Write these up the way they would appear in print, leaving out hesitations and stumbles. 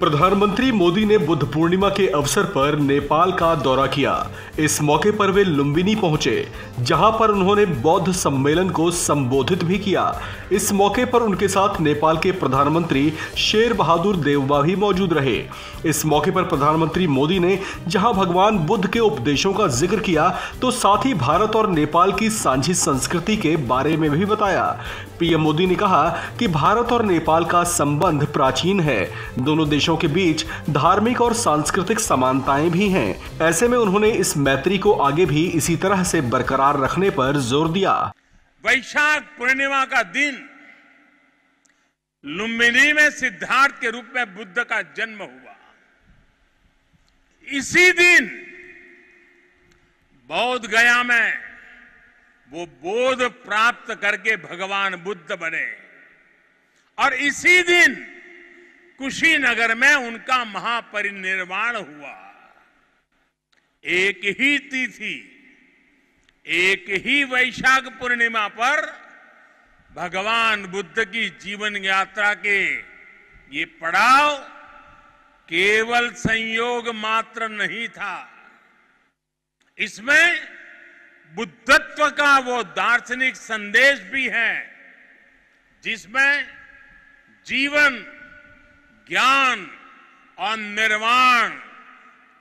प्रधानमंत्री मोदी ने बुद्ध पूर्णिमा के अवसर पर नेपाल का दौरा किया। इस मौके पर वे लुम्बिनी पहुंचे, जहां पर उन्होंने बौद्ध सम्मेलन को संबोधित भी किया। इस मौके पर उनके साथ नेपाल के प्रधानमंत्री शेर बहादुर देउबा भी मौजूद रहे। इस मौके पर प्रधानमंत्री मोदी ने जहां भगवान बुद्ध के उपदेशों का जिक्र किया, तो साथ ही भारत और नेपाल की साझी संस्कृति के बारे में भी बताया। पीएम मोदी ने कहा कि भारत और नेपाल का संबंध प्राचीन है। दोनों देशों के बीच धार्मिक और सांस्कृतिक समानताएं भी हैं। ऐसे में उन्होंने इस मैत्री को आगे भी इसी तरह से बरकरार रखने पर जोर दिया। वैशाख पूर्णिमा का दिन लुम्बिनी में सिद्धार्थ के रूप में बुद्ध का जन्म हुआ। इसी दिन बौद्ध गया में वो बोध प्राप्त करके भगवान बुद्ध बने और इसी दिन कुशीनगर में उनका महापरिनिर्वाण हुआ। एक ही तिथि, एक ही वैशाख पूर्णिमा पर भगवान बुद्ध की जीवन यात्रा के ये पड़ाव केवल संयोग मात्र नहीं था। इसमें बुद्धत्व का वो दार्शनिक संदेश भी है, जिसमें जीवन, ज्ञान और निर्वाण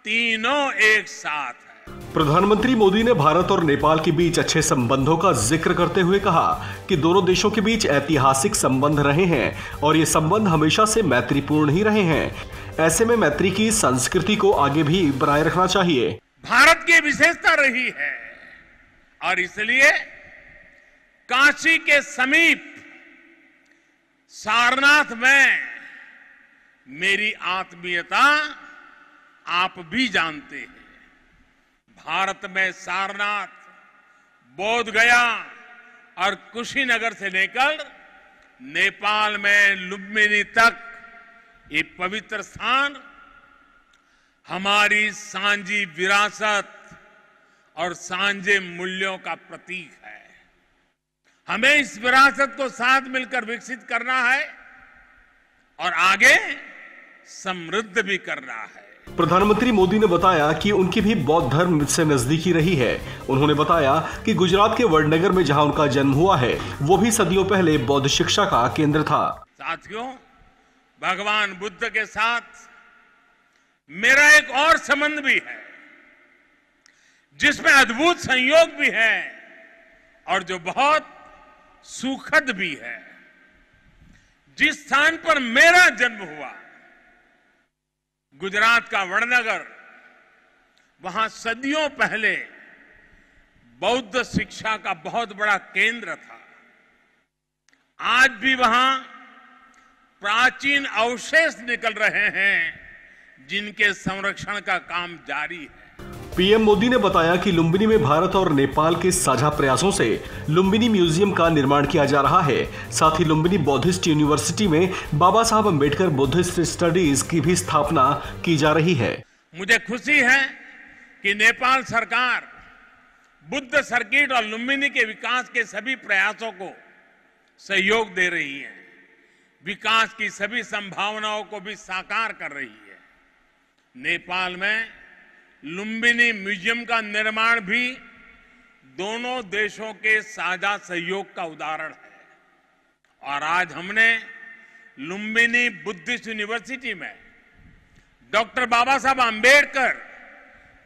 तीनों एक साथ है। प्रधानमंत्री मोदी ने भारत और नेपाल के बीच अच्छे संबंधों का जिक्र करते हुए कहा कि दोनों देशों के बीच ऐतिहासिक संबंध रहे हैं और ये संबंध हमेशा से मैत्रीपूर्ण ही रहे हैं। ऐसे में मैत्री की संस्कृति को आगे भी बनाए रखना चाहिए। भारत की विशेषता रही है और इसलिए काशी के समीप सारनाथ में मेरी आत्मीयता आप भी जानते हैं। भारत में सारनाथ, बोध गया और कुशीनगर से लेकर नेपाल में लुम्बिनी तक ये पवित्र स्थान हमारी सांझी विरासत और सांझे मूल्यों का प्रतीक है। हमें इस विरासत को साथ मिलकर विकसित करना है और आगे समृद्ध भी करना है। प्रधानमंत्री मोदी ने बताया कि उनकी भी बौद्ध धर्म से नजदीकी रही है। उन्होंने बताया कि गुजरात के वडनगर में जहां उनका जन्म हुआ है, वो भी सदियों पहले बौद्ध शिक्षा का केंद्र था। साथियों, भगवान बुद्ध के साथ मेरा एक और संबंध भी है, जिसमें अद्भुत संयोग भी है और जो बहुत सुखद भी है। जिस स्थान पर मेरा जन्म हुआ, गुजरात का वडनगर, वहां सदियों पहले बौद्ध शिक्षा का बहुत बड़ा केंद्र था। आज भी वहां प्राचीन अवशेष निकल रहे हैं, जिनके संरक्षण का काम जारी है। पीएम मोदी ने बताया कि लुम्बिनी में भारत और नेपाल के साझा प्रयासों से लुम्बिनी म्यूजियम का निर्माण किया जा रहा है। साथ ही लुम्बिनी बौद्धिस्ट यूनिवर्सिटी में बाबा साहब अम्बेडकर बुद्धिस्ट स्टडीज की भी स्थापना की जा रही है। मुझे खुशी है कि नेपाल सरकार बुद्ध सर्किट और लुम्बिनी के विकास के सभी प्रयासों को सहयोग दे रही है, विकास की सभी संभावनाओं को भी साकार कर रही है। नेपाल में लुम्बिनी म्यूजियम का निर्माण भी दोनों देशों के साझा सहयोग का उदाहरण है और आज हमने लुम्बिनी बुद्धिस्ट यूनिवर्सिटी में doctor Baba Saheb Ambedkar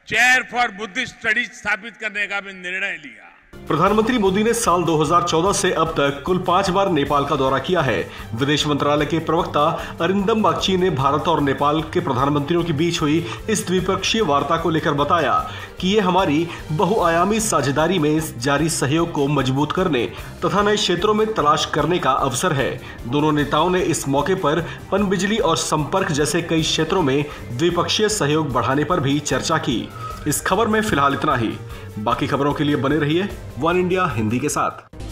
chair for Buddhist studies स्थापित करने का भी निर्णय लिया। प्रधानमंत्री मोदी ने साल 2014 से अब तक कुल 5 बार नेपाल का दौरा किया है। विदेश मंत्रालय के प्रवक्ता अरिंदम बागची ने भारत और नेपाल के प्रधानमंत्रियों के बीच हुई इस द्विपक्षीय वार्ता को लेकर बताया कि ये हमारी बहुआयामी साझेदारी में जारी सहयोग को मजबूत करने तथा नए क्षेत्रों में तलाश करने का अवसर है। दोनों नेताओं ने इस मौके पर पनबिजली और संपर्क जैसे कई क्षेत्रों में द्विपक्षीय सहयोग बढ़ाने पर भी चर्चा की। इस खबर में फिलहाल इतना ही। बाकी खबरों के लिए बने रहिए वन इंडिया हिंदी के साथ।